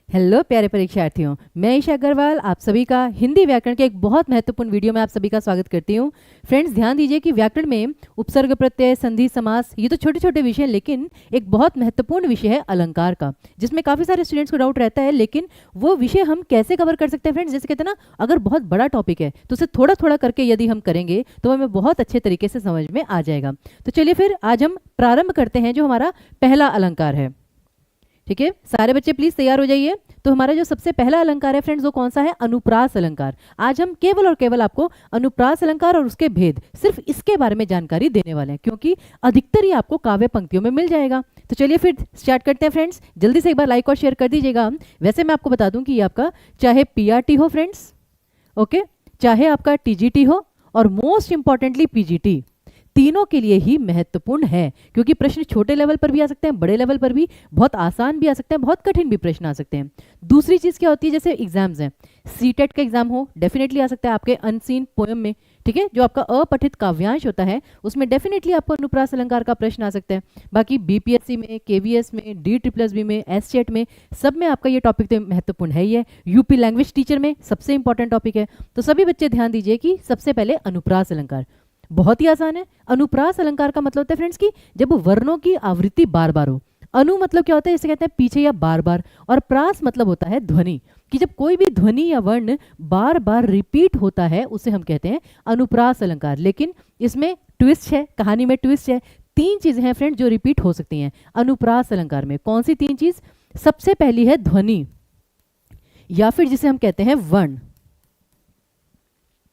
Hello प्यारे परीक्षार्थियों, मैं ईशा अग्रवाल आप सभी का हिंदी व्याकरण के एक बहुत महत्वपूर्ण वीडियो में आप सभी का स्वागत करती हूँ। फ्रेंड्स, ध्यान दीजिए कि व्याकरण में उपसर्ग प्रत्यय, संधि, समास ये तो छोटे छोटे विषय हैं, लेकिन एक बहुत महत्वपूर्ण विषय है अलंकार का, जिसमें काफ़ी सारे स्टूडेंट्स को डाउट रहता है। लेकिन वो विषय हम कैसे कवर कर सकते हैं फ्रेंड्स? जैसे कहते हैं ना, अगर बहुत बड़ा टॉपिक है तो उसे थोड़ा थोड़ा करके यदि हम करेंगे तो हमें बहुत अच्छे तरीके से समझ में आ जाएगा। तो चलिए फिर आज हम प्रारंभ करते हैं जो हमारा पहला अलंकार है। ठीक है, सारे बच्चे प्लीज तैयार हो जाइए। तो हमारा जो सबसे पहला अलंकार है फ्रेंड्स, वो कौन सा है? अनुप्रास अलंकार। आज हम केवल और केवल आपको अनुप्रास अलंकार और उसके भेद, सिर्फ इसके बारे में जानकारी देने वाले हैं, क्योंकि अधिकतर ये आपको काव्य पंक्तियों में मिल जाएगा। तो चलिए फिर स्टार्ट करते हैं फ्रेंड्स। जल्दी से एक बार लाइक और शेयर कर दीजिएगा। वैसे मैं आपको बता दूं कि ये आपका चाहे पीआरटी हो फ्रेंड्स, ओके, चाहे आपका टीजीटी हो, और मोस्ट इंपॉर्टेंटली पीजीटी, तीनों के लिए ही महत्वपूर्ण है, क्योंकि प्रश्न छोटे लेवल पर भी आ सकते हैं, बड़े लेवल पर भी, बहुत आसान भी आ सकते हैं, बहुत कठिन भी प्रश्न आ सकते हैं। दूसरी चीज क्या होती है, जैसे एग्जाम्स हैं, सीटेट का एग्जाम हो, डेफिनेटली आ सकता है आपके अनसीन पोएम में। ठीक है, जो आपका अपठित काव्यांश होता है उसमें डेफिनेटली आपको अनुप्रास अलंकार का प्रश्न आ सकता है। बाकी बीपीएससी में, केवीएस में, DSSB में, एससेट में, सब में आपका ये टॉपिक तो महत्वपूर्ण है ही है। यूपी लैंग्वेज टीचर में सबसे इंपॉर्टेंट टॉपिक है। तो सभी बच्चे ध्यान दीजिए कि सबसे पहले अनुप्रास अलंकार बहुत ही आसान है। अनुप्रास अलंकार का मतलब होता है फ्रेंड्स कि जब वर्णों की आवृत्ति बार बार हो। अनु मतलब क्या होता है, इसे कहते हैं पीछे या बार बार, और प्रास मतलब होता है ध्वनि, कि जब कोई भी ध्वनि या वर्ण बार बार रिपीट होता है उसे हम कहते हैं अनुप्रास अलंकार। लेकिन इसमें ट्विस्ट है, कहानी में ट्विस्ट है। तीन चीजें हैं फ्रेंड्स जो रिपीट हो सकती हैं अनुप्रास अलंकार में। कौन सी तीन चीज? सबसे पहली है ध्वनि, या फिर जिसे हम कहते हैं वर्ण।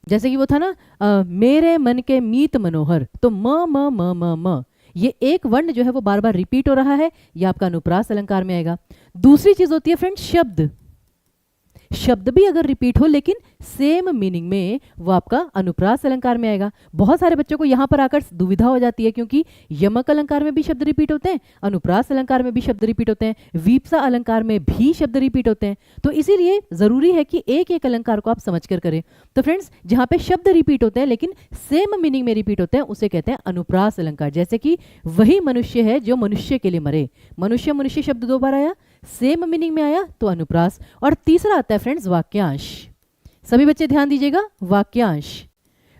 जैसे कि वो था ना, मेरे मन के मीत मनोहर, तो म म म म म, ये एक वर्ण जो है वो बार बार रिपीट हो रहा है, ये आपका अनुप्रास अलंकार में आएगा। दूसरी चीज होती है फ्रेंड्स शब्द। शब्द भी अगर रिपीट हो लेकिन सेम मीनिंग में, वो आपका अनुप्रास अलंकार में आएगा। बहुत सारे बच्चों को यहां पर आकर दुविधा हो जाती है, क्योंकि यमक अलंकार में भी शब्द रिपीट होते हैं, अनुप्रास अलंकार में भी शब्द रिपीट होते हैं, वीप्सा अलंकार में भी शब्द रिपीट होते हैं। तो इसीलिए जरूरी है कि एक एक अलंकार को आप समझ कर करें। तो फ्रेंड्स, जहां पे शब्द रिपीट होते हैं लेकिन सेम मीनिंग में रिपीट होते हैं उसे कहते हैं अनुप्रास अलंकार। जैसे कि वही मनुष्य है जो मनुष्य के लिए मरे, मनुष्य मनुष्य शब्द दो बार आया, सेम मीनिंग में आया, तो अनुप्रास। और तीसरा आता है फ्रेंड्स वाक्यांश। सभी बच्चे ध्यान दीजिएगा, वाक्यांश।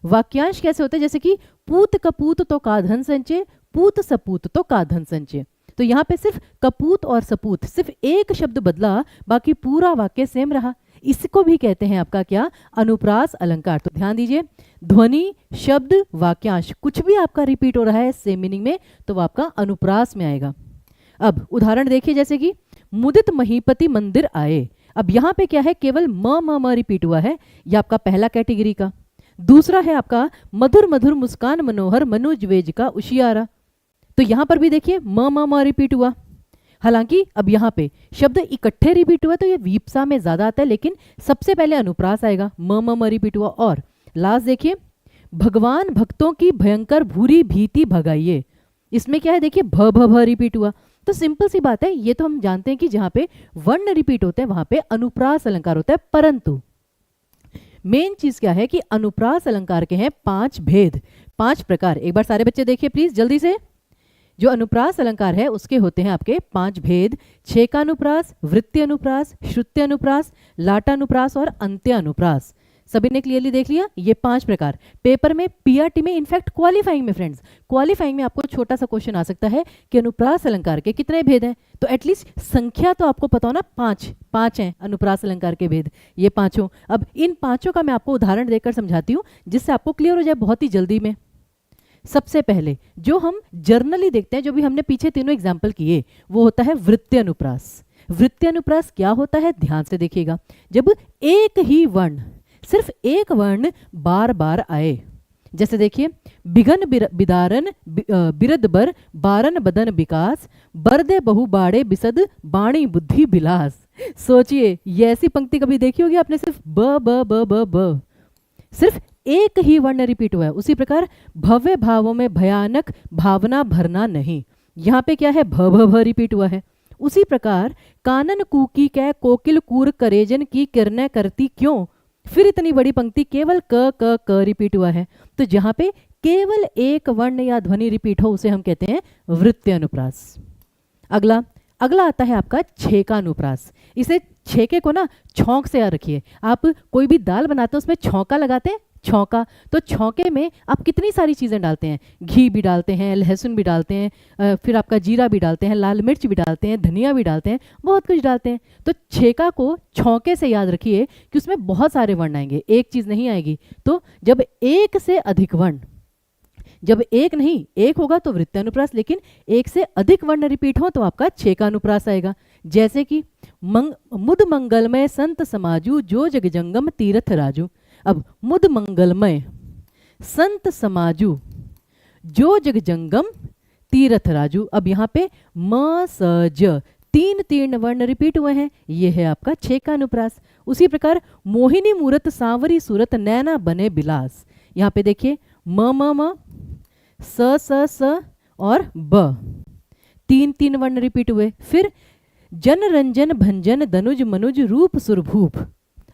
वाक्यांश कैसे होते हैं? जैसे कि पूत कपूत तो का धन संचय, पूत सपूत तो का धन संचय। तो यहां पे सिर्फ कपूत और सपूत, सिर्फ एक शब्द बदला, बाकी पूरा वाक्य सेम रहा। इसको भी कहते हैं आपका क्या? अनुप्रास अलंकार। तो ध्यान दीजिए, ध्वनि, शब्द, वाक्यांश, कुछ भी आपका रिपीट हो रहा है सेम मीनिंग में, तो वो आपका अनुप्रास में आएगा। अब उदाहरण देखिए, जैसे कि मुदित महीपति मंदिर आए। अब यहां पे क्या है? केवल म म म रिपीट हुआ है, यह आपका पहला कैटेगरी का। दूसरा है आपका मधुर मधुर मुस्कान मनोहर मनुज वेज का उशियारा। तो यहां पर भी देखिए म म म रिपीट हुआ। हालांकि अब यहां पे शब्द इकट्ठे रिपीट हुआ तो ये वीप्सा में ज्यादा आता है, लेकिन सबसे पहले अनुप्रास आएगा, म म म रिपीट हुआ। और लास्ट देखिए, भगवान भक्तों की भयंकर भूरी भीति भगाइए। इसमें क्या है? देखिए भ भ भ रिपीट हुआ। तो सिंपल सी बात है, ये तो हम जानते हैं कि जहां पे वर्ण रिपीट होते हैं वहां पे अनुप्रास अलंकार होता है। परंतु मेन चीज क्या है कि अनुप्रास अलंकार के हैं 5 भेद, 5 प्रकार। एक बार सारे बच्चे देखिए प्लीज जल्दी से। जो अनुप्रास अलंकार है उसके होते हैं आपके 5 भेद: छेका अनुप्रास, वृत्ति अनुप्रास, श्रुत्य अनुप्रास, लाटा अनुप्रास और अंत्य अनुप्रास। सभी ने क्लियरली देख लिया ये 5 प्रकार। पेपर में, पीआरटी में, इनफैक्ट क्वालिफाइंग में फ्रेंड्स, क्वालिफाइंग में आपको छोटा सा क्वेश्चन आ सकता है कि अनुप्रास अलंकार के कितने भेद हैं। तो एटलीस्ट संख्या तो आपको पता हो ना, 5 हैं अनुप्रास अलंकार के भेद, ये 5। अब इन 5 का मैं आपको उदाहरण देकर समझाती हूँ जिससे आपको क्लियर हो जाए बहुत ही जल्दी में। सबसे पहले जो हम जर्नली देखते हैं, जो भी हमने पीछे तीनों एग्जाम्पल किए, वो होता है वृत्ति अनुप्रास। वृत्ति अनुप्रास क्या होता है? ध्यान से देखिएगा, जब एक ही वर्ण, सिर्फ एक वर्ण बार बार आए। जैसे देखिए, बिघन बिदारन बिरद बर बारन बदन विकास, बरदे बहु बाड़े बिसद बाणी बुद्धि बिलास। सोचिए, ये ऐसी पंक्ति कभी देखी होगी आपने? सिर्फ ब ब ब ब ब, सिर्फ एक ही वर्ण रिपीट हुआ है। उसी प्रकार भव्य भावों में भयानक भावना भरना नहीं, यहां पे क्या है? भ भ भ रिपीट हुआ है। उसी प्रकार कानन कूकी कै कोकिल कूर करेजन की किरणें करती क्यों, फिर इतनी बड़ी पंक्ति केवल क क क रिपीट हुआ है। तो जहां पे केवल एक वर्ण या ध्वनि रिपीट हो उसे हम कहते हैं वृत्ति अनुप्रास। अगला अगला आता है आपका छेकानुप्रास। इसे छेके को ना छौंक से याद रखिए। आप कोई भी दाल बनाते हैं उसमें छौंका लगाते हैं, छौंका, तो छौंके में आप कितनी सारी चीज़ें डालते हैं, घी भी डालते हैं, लहसुन भी डालते हैं, फिर आपका जीरा भी डालते हैं, लाल मिर्च भी डालते हैं, धनिया भी डालते हैं, बहुत कुछ डालते हैं। तो छेका को छौंके से याद रखिए कि उसमें बहुत सारे वर्ण आएंगे, एक चीज़ नहीं आएगी। तो जब एक से अधिक वर्ण, जब एक नहीं, एक होगा तो वृत्तानुप्रास, लेकिन एक से अधिक वर्ण रिपीट हो तो आपका छेकानुप्रास आएगा। जैसे कि मुद मंगलमय संत समाजू जो जग जंगम तीर्थ राजू। अब मुद मंगलमय संत समाजू जो जग जंगम तीर्थ राजू। अब यहाँ पे म स ज तीन तीन वर्ण रिपीट हुए हैं, ये है आपका छेकानुप्रास। उसी प्रकार मोहिनी मूरत सांवरी सूरत नैना बने बिलास। यहाँ पे देखिए म म म स स स और ब, तीन तीन वर्ण रिपीट हुए। फिर जन रंजन भंजन दनुज मनुज रूप सुरभूप।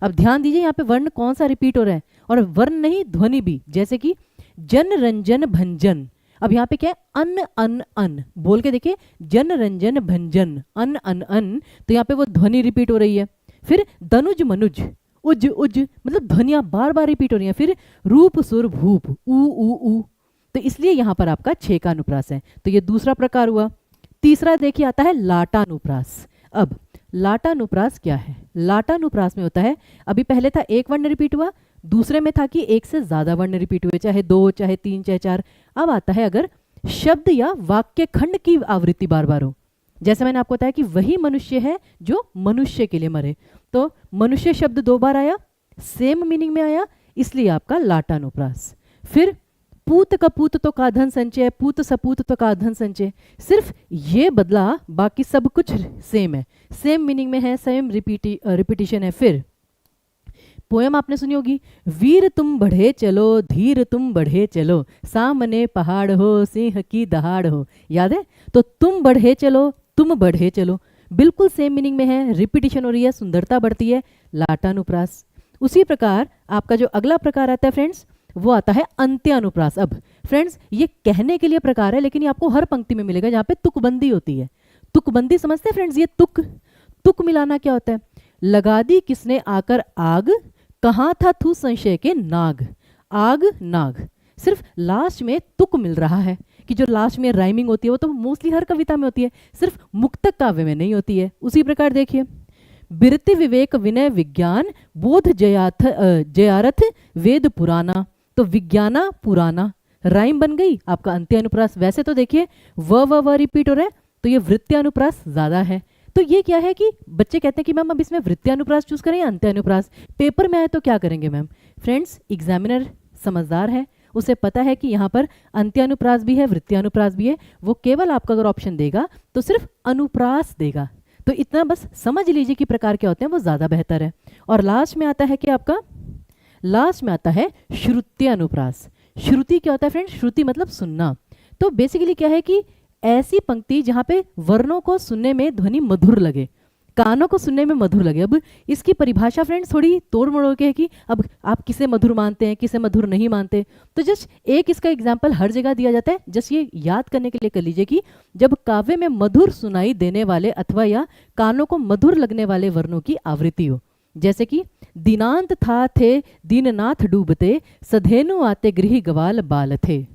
अब ध्यान दीजिए यहाँ पे वर्ण कौन सा रिपीट हो रहा है, और वर्ण नहीं ध्वनि भी। जैसे कि जन रंजन भंजन, अब यहाँ पे क्या है, अन्न अन्न अन्न, बोल के देखिए जन रंजन भंजन अन्न अन्न अन्न, तो यहाँ पे वो ध्वनि रिपीट हो रही है। फिर दनुज मनुज उज उज, मतलब ध्वनियां बार बार रिपीट हो रही हैं। फिर रूप सुर भूप ऊ ऊ ऊ, तो इसलिए यहाँ पर आपका छेकानुप्रास है। तो ये दूसरा प्रकार हुआ। तीसरा देखिए आता है लाटानुप्रास। अब लाटानुप्रास क्या है? लाटानुप्रास में होता है, अभी पहले था एक वर्ण रिपीट हुआ, दूसरे में था कि एक से ज्यादा वर्ण रिपीट हुए, चाहे दो, चाहे तीन, चाहे चार। अब आता है अगर शब्द या वाक्य खंड की आवृत्ति बार बार हो। जैसे मैंने आपको बताया कि वही मनुष्य है जो मनुष्य के लिए मरे, तो मनुष्य शब्द दो बार आया, सेम मीनिंग में आया, इसलिए आपका लाटानुप्रास। फिर पूत कपूत तो का धन संचय, पूत सपूत तो का धन संचय, सिर्फ ये बदला, बाकी सब कुछ सेम है, सेम मीनिंग में है, सेम रिपीटिशन है। फिर पोयम आपने सुनी होगी, वीर तुम बढ़े चलो धीर तुम बढ़े चलो, सामने पहाड़ हो सिंह की दहाड़ हो, याद है? तो तुम बढ़े चलो, तुम बढ़े चलो, बिल्कुल सेम मीनिंग में है, रिपीटिशन हो रही है, सुंदरता बढ़ती है, लाटानुप्रास। उसी प्रकार आपका जो अगला प्रकार आता है फ्रेंड्स, वो आता है अंत्यानुप्रास। अब फ्रेंड्स ये कहने के लिए प्रकार है, लेकिन ये आपको हर पंक्ति में मिलेगा जहाँ पे तुकबंदी होती है। तुकबंदी समझते हैं फ्रेंड्स? ये तुक मिलाना क्या होता है? लगा दी किसने आकर आग, कहाँ था तू संशय के नाग, आग नाग, सिर्फ लास्ट में तुक मिल रहा है कि जो लास्ट में राइमिंग होती है वो तो मोस्टली हर कविता में होती है, सिर्फ मुक्तक काव्य में नहीं होती है। उसी प्रकार देखिए, बिरति विवेक विनय विज्ञान बोध जयारथ वेद पुराना, तो विज्ञाना पुराना राइम बन गई आपका अंत्यानुप्रास। वैसे तो देखिए व रिपीट हो रहा है, तो ये वृत्त्यानुप्रास ज्यादा है। तो ये क्या है कि बच्चे कहते हैं कि मैम अब इसमें वृत्त्यानुप्रास चूज करें या अंत्यानुप्रास, पेपर में आए तो क्या करेंगे मैम? फ्रेंड्स एग्जामिनर समझदार है, उसे पता है कि यहाँ पर अंत्यानुप्रास भी है, वृत्त्यानुप्रास भी है, वो केवल आपका अगर ऑप्शन देगा तो सिर्फ अनुप्रास देगा। तो इतना बस समझ लीजिए कि प्रकार क्या होते हैं, वो ज्यादा बेहतर है। और लास्ट में आता है कि आपका, लास्ट में आता है श्रुत्यानुप्रास। श्रुति क्या होता है फ्रेंड्स? श्रुति मतलब सुनना। तो बेसिकली क्या है कि ऐसी पंक्ति जहां पे वर्णों को सुनने में ध्वनि मधुर लगे, कानों को सुनने में मधुर लगे। अब इसकी परिभाषा फ्रेंड्स थोड़ी तोड़ मड़ोड़ के है कि अब आप किसे मधुर मानते हैं, किसे मधुर नहीं मानते। तो जस्ट एक इसका एग्जाम्पल हर जगह दिया जाता है, जस्ट ये याद करने के लिए कर लीजिए कि जब काव्य में मधुर सुनाई देने वाले अथवा या कानों को मधुर लगने वाले वर्णों की आवृत्ति हो। जैसे कि दिनांत था थे दीननाथ डूबते, सधेनु आते गृह गवाल बाल थे।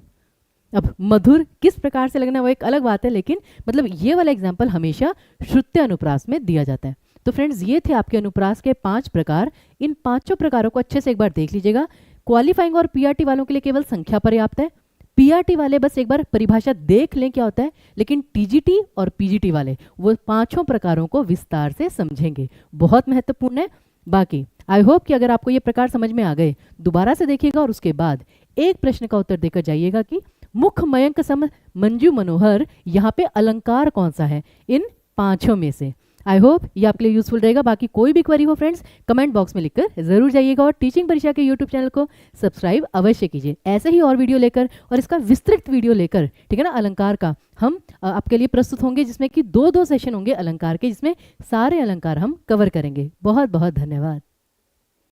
अब मधुर किस प्रकार से लगना वो एक अलग बात है, लेकिन मतलब ये वाला एग्जाम्पल हमेशा श्रुत्यानुप्रास में दिया जाता है। तो फ्रेंड्स ये थे आपके अनुप्रास के 5 प्रकार। इन पांचों प्रकारों को अच्छे से एक बार देख लीजिएगा। क्वालिफाइंग और पीआरटी वालों के लिए केवल संख्या पर्याप्त है, पीआरटी वाले बस एक बार परिभाषा देख लें क्या होता है, लेकिन टीजीटी और पीजीटी वाले वो पांचों प्रकारों को विस्तार से समझेंगे, बहुत महत्वपूर्ण है। बाकी आई होप कि अगर आपको ये प्रकार समझ में आ गए, दोबारा से देखिएगा और उसके बाद एक प्रश्न का उत्तर देकर जाइएगा कि मुख मयंक सम मंजू मनोहर यहाँ पे अलंकार कौन सा है इन पांचों में से। आई होप ये आपके लिए यूजफुल रहेगा। बाकी कोई भी क्वेरी हो फ्रेंड्स कमेंट बॉक्स में लिखकर जरूर जाइएगा, और टीचिंग परीक्षा के यूट्यूब चैनल को सब्सक्राइब अवश्य कीजिए। ऐसे ही और वीडियो लेकर और इसका विस्तृत वीडियो लेकर, ठीक है ना, अलंकार का हम आपके लिए प्रस्तुत होंगे, जिसमें कि 2-2 सेशन होंगे अलंकार के, जिसमें सारे अलंकार हम कवर करेंगे। बहुत बहुत धन्यवाद।